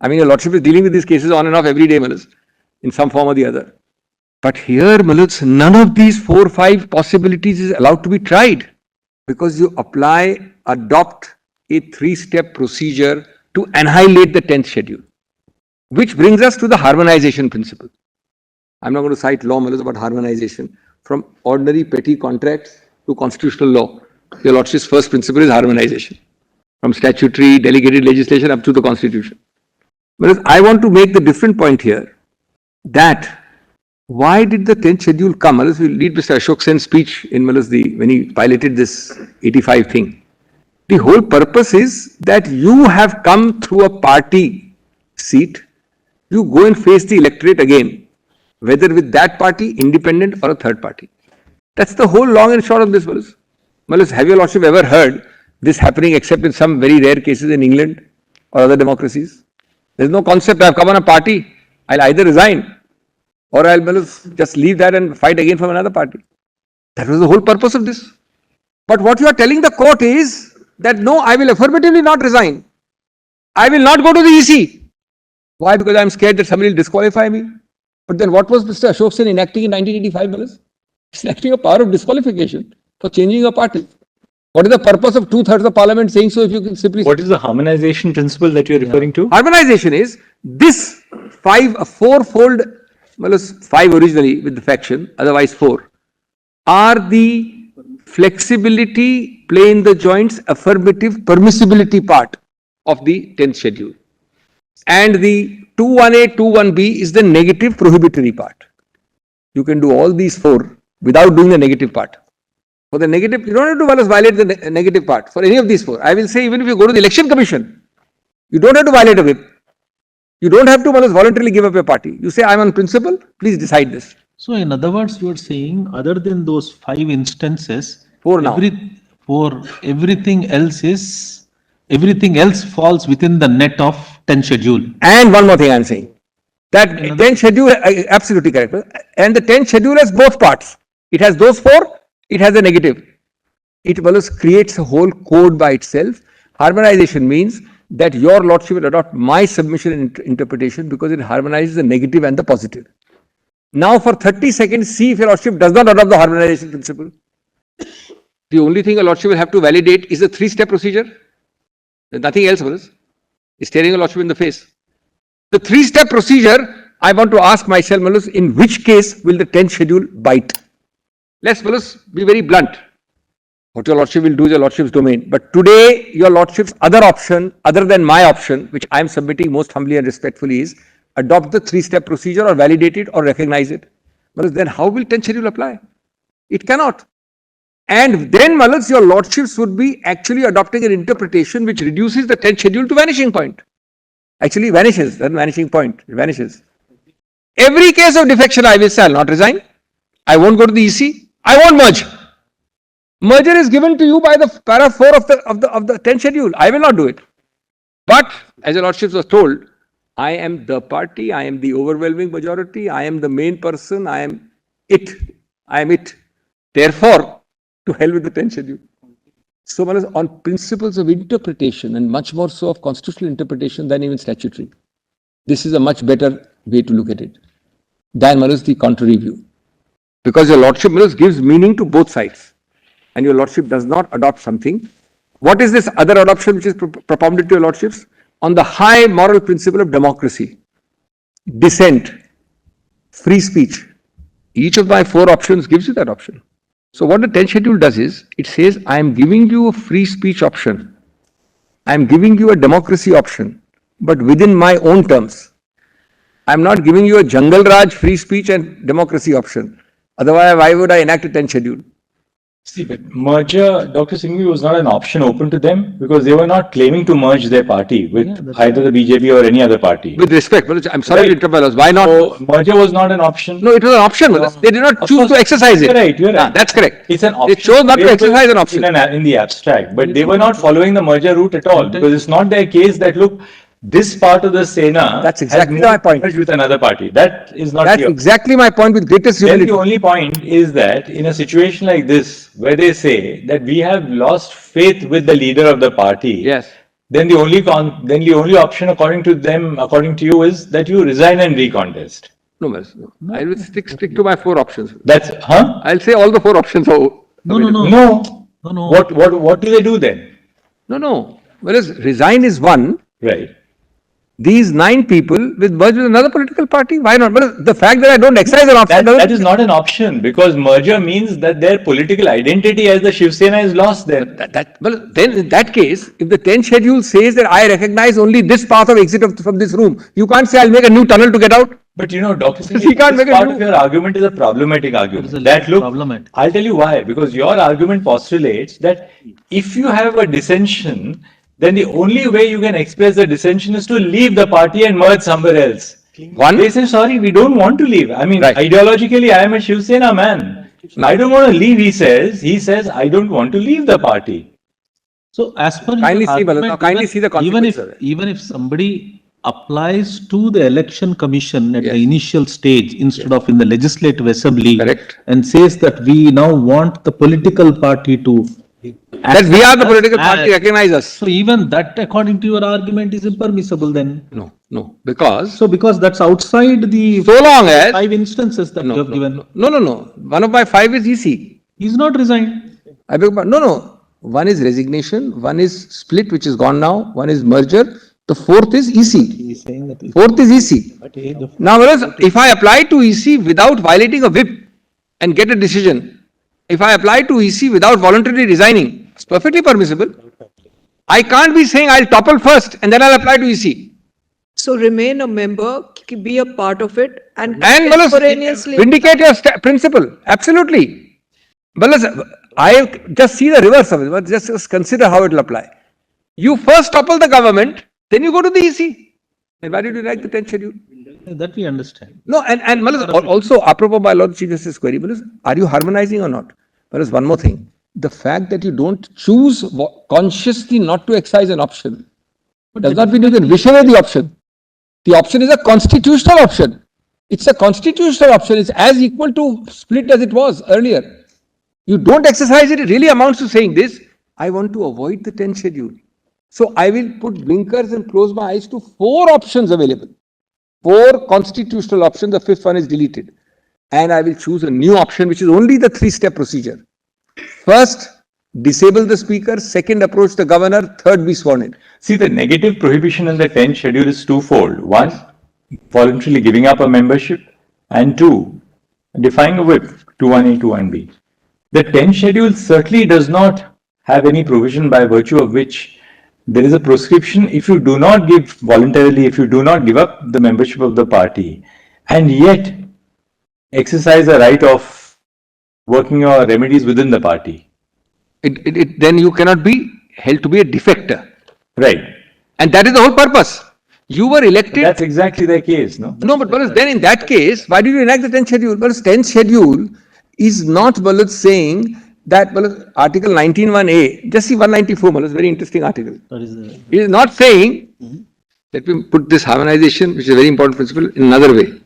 I mean, your Lordship is dealing with these cases on and off every day, Malas, in some form or the other. But here, Malas, none of these 4 or 5 possibilities is allowed to be tried, because you adopt a 3-step procedure to annihilate the 10th schedule. Which brings us to the harmonization principle. I'm not going to cite law, Malas, about harmonization. From ordinary petty contracts to constitutional law, your Lordship's first principle is harmonization. From statutory, delegated legislation up to the Constitution. Whereas I want to make the different point here that why did the 10th schedule come? We'll read Mr. Ashok Sen's speech in when he piloted this 85 thing. The whole purpose is that you have come through a party seat, you go and face the electorate again, whether with that party, independent or a third party. That's the whole long and short of this, Malas. Have your Lordship ever heard this happening except in some very rare cases in England or other democracies? There's no concept, I've come on a party, I'll either resign or I'll just leave that and fight again from another party. That was the whole purpose of this. But what you are telling the court is that no, I will affirmatively not resign. I will not go to the EC. Why? Because I'm scared that somebody will disqualify me. But then what was Mr. Ashok Sen enacting in 1985, Malas? He's enacting a power of disqualification for changing a party. What is the purpose of 2/3 of parliament saying so if you can simply... What is the harmonization principle that you are referring to? Harmonization is this 4-fold, 5 originally with the faction, otherwise 4, are the flexibility, play in the joints, affirmative, permissibility part of the 10th schedule. And the 2(1)A, 2(1)B is the negative prohibitory part. You can do all these 4 without doing the negative part. For the negative, you don't have to violate the negative part for any of these 4. I will say even if you go to the election commission, you don't have to violate a whip. You don't have to voluntarily give up your party. You say, I'm on principle, please decide this. So in other words, you are saying other than those 5 instances, 4 now. Everything else falls within the net of 10th schedule. And one more thing I'm saying. That 10th schedule, absolutely correct. And the 10th schedule has both parts. It has those 4, it has a negative. It creates a whole code by itself. Harmonization means that your Lordship will adopt my submission and interpretation because it harmonizes the negative and the positive. Now for 30 seconds, see if your Lordship does not adopt the harmonization principle. The only thing a Lordship will have to validate is a 3-step procedure. There's nothing else, Malas. It's staring a Lordship in the face. The 3-step procedure, I want to ask myself, Malas, in which case will the 10th schedule bite? Let's, Malas, be very blunt. What your Lordship will do is your Lordship's domain. But today, your Lordship's other option, other than my option, which I am submitting most humbly and respectfully, is adopt the 3-step procedure or validate it or recognize it. Malas, then how will 10th schedule apply? It cannot. And then, Malas, your Lordships would be actually adopting an interpretation which reduces the 10th schedule to vanishing point. Actually vanishes, that's vanishing point, it vanishes. Every case of defection, I will say, I will not resign. I won't go to the EC. I won't merge. Merger is given to you by the para 4 of the 10th schedule. I will not do it. But, as your Lordships was told, I am the party, I am the overwhelming majority, I am the main person, I am it. I am it. Therefore, to hell with the 10th schedule. So, Malas, on principles of interpretation and much more so of constitutional interpretation than even statutory, this is a much better way to look at it than, Malas, the contrary view. Because your Lordship, Malas, gives meaning to both sides and your Lordship does not adopt something. What is this other adoption which is propounded to your Lordships? On the high moral principle of democracy, dissent, free speech. Each of my 4 options gives you that option. So what the 10th schedule does is, it says, I am giving you a free speech option. I am giving you a democracy option, but within my own terms. I am not giving you a jungle raj, free speech and democracy option. Otherwise, why would I enact a 10th schedule? See, but merger, Dr. Singhvi, was not an option open to them because they were not claiming to merge their party with either the BJP or any other party. With respect, I'm sorry to interrupt. Why not? So, merger was not an option. No, it was an option. They did not choose to exercise it. You're right. That's correct. It's an option. They chose not to exercise an option. In the abstract, but they were not following the merger route at all because it's not their case that, look, this part of the Sena that's exactly my point. With another party. That is not That's here. exactly my point with greatest humility. Then the only point is that in a situation like this, where they say that we have lost faith with the leader of the party, yes, then the only option according to you is that you resign and recontest. No, no. I will stick to my 4 options. I'll say all the 4 options are No. What do they do then? No. Whereas resign is one. Right. These 9 people will merge with another political party. Why not? But the fact that I don't exercise an option that is not an option, because merger means that their political identity as the Shiv Sena is lost then. Well, then in that case, if the 10th schedule says that I recognize only this path of exit from this room, you can't say I'll make a new tunnel to get out. But Dr. Singh, He can't make part of your argument is a problematic argument. Problematic. I'll tell you why. Because your argument postulates that if you have a dissension, then the only way you can express the dissension is to leave the party and merge somewhere else. They say, sorry, we don't want to leave. I mean, ideologically, I am a Shiv Sena man. I don't want to leave, he says. He says, I don't want to leave the party. So, as per kindly your see, argument, kindly see the consequences. even if somebody applies to the election commission at the initial stage instead of in the legislative assembly, and says that we now want the political party to that we are the political party, recognize us. So even that, according to your argument, is impermissible then? No, because that's outside the so long as 5 instances that you have given. No. One of my 5 is EC. He's not resigned. I beg your pardon. No. One is resignation, one is split, which is gone now, one is merger. The 4th is EC. He's saying that 4th is EC. Now, if I apply to EC without violating a whip and get a decision, if I apply to EC without voluntarily resigning, it's perfectly permissible. I can't be saying I'll topple first and then I'll apply to EC. So remain a member, be a part of it, and contemporaneously vindicate your principle. Absolutely. I just see the reverse of it, but just consider how it will apply. You first topple the government, then you go to the EC. And why did you like the 10th schedule? That we understand. No, and also, apropos my Lord Chief Justice query, are you harmonizing or not? One more thing. The fact that you don't choose consciously not to exercise an option does not mean you can wish away the option. The option is a constitutional option. It's a constitutional option. It's as equal to split as it was earlier. You don't exercise it, it really amounts to saying this, I want to avoid the 10th schedule. So I will put blinkers and close my eyes to 4 options available. 4 constitutional options, the 5th one is deleted. And I will choose a new option, which is only the 3-step procedure. First, disable the speaker. Second, approach the governor. Third, be sworn in. See, the negative prohibition in the 10th schedule is twofold. 1, voluntarily giving up a membership. And 2, defying a whip, 21A, 21B. The 10th schedule certainly does not have any provision by virtue of which there is a prescription if you do not give voluntarily, if you do not give up the membership of the party and yet exercise a right of working your remedies within the party. Then you cannot be held to be a defector. Right. And that is the whole purpose. You were elected. But that's exactly the case, no? No, but then in that case, why did you enact the 10th schedule? 10th schedule is not saying that Article 19(1)(a), just see 194, very interesting article. It is not saying, let me put this harmonization, which is a very important principle, in another way.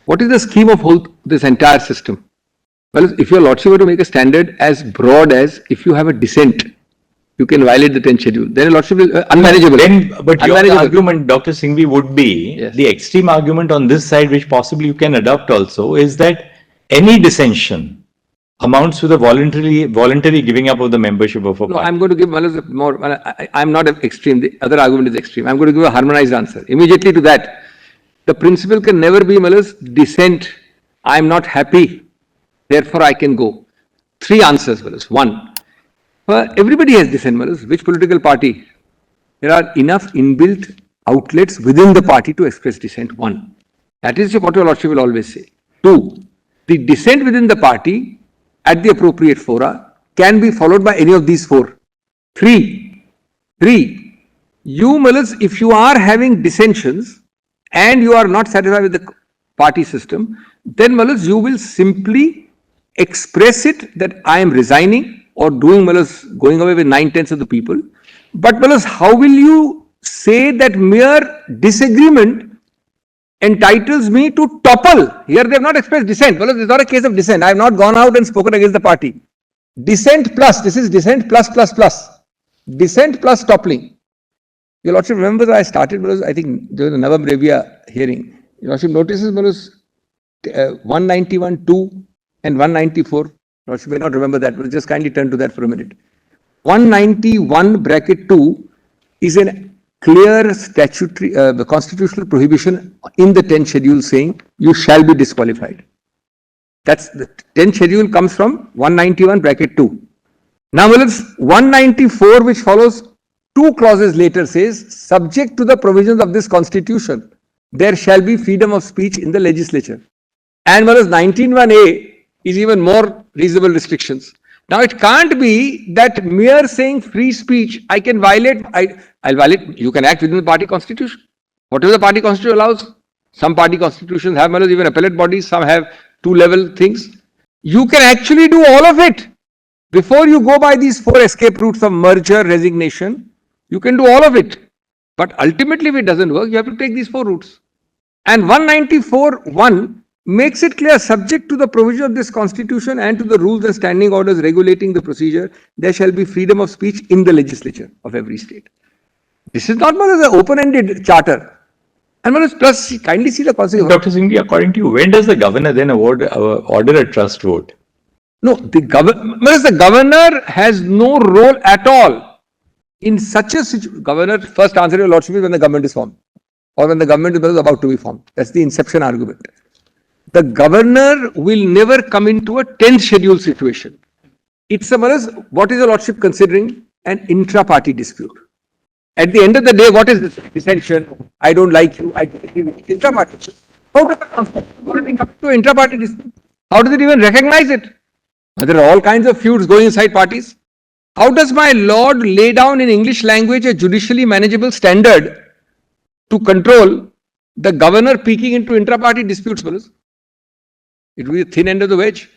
What is the scheme of this entire system? If your lordship were to make a standard as broad as if you have a dissent, you can violate the 10th schedule, then your lordship is unmanageable. But your argument, Dr. Singhvi, would be, the extreme argument on this side, which possibly you can adopt also, is that any dissension amounts to the voluntary giving up of the membership of a party. No, I'm going to give more. I'm not extreme. The other argument is extreme. I'm going to give a harmonized answer. Immediately to that, the principle can never be dissent. I'm not happy, therefore I can go. 3 answers. 1, everybody has dissent. Which political party? There are enough inbuilt outlets within the party to express dissent. 1. That is what your lordship will always say. 2. The dissent within the party at the appropriate fora can be followed by any of these 4. 3, you if you are having dissensions and you are not satisfied with the party system, then you will simply express it that I am resigning or going away with 9/10 of the people. But how will you say that mere disagreement entitles me to topple? Here they have not expressed dissent. This is not a case of dissent. I have not gone out and spoken against the party. Dissent plus, this is dissent plus. Dissent plus toppling. Your Lordship remembers I started, because I think there was a Navam Revia hearing. Your Lordship notices, 191(2) and 194. Lordship may not remember that, but just kindly turn to that for a minute. 191(2) is a clear statutory, constitutional prohibition in the 10th schedule saying you shall be disqualified. That's the 10th schedule comes from 191(2). Now, 194, which follows 2 clauses later, says, subject to the provisions of this constitution, there shall be freedom of speech in the legislature. And 19(1)(a) is even more reasonable restrictions. Now, it can't be that mere saying free speech, I can violate, I'll violate, you can act within the party constitution. Whatever the party constitution allows, some party constitutions have even appellate bodies, some have 2-level things. You can actually do all of it. Before you go by these 4 escape routes of merger, resignation, you can do all of it. But ultimately, if it doesn't work, you have to take these 4 routes. And 194(1) makes it clear, subject to the provision of this constitution and to the rules and standing orders regulating the procedure, there shall be freedom of speech in the legislature of every state. This is not an open-ended charter. And plus, kindly see the consequence. Dr. Singhvi, according to you, when does the governor then order a trust vote? No, the governor has no role at all in such a situation. Governor, first answer your Lordship is when the government is formed, or when the government is about to be formed. That's the inception argument. The governor will never come into a 10th schedule situation. It's what is the Lordship considering? An intra-party dispute. At the end of the day, what is this? Dissension. I don't like you. I don't like you. Intra-party. How does it come to intra-party dispute? How does it even recognize it? There are all kinds of feuds going inside parties. How does my Lord lay down in English language a judicially manageable standard to control the governor peeking into intra-party disputes? It will be the thin end of the wedge.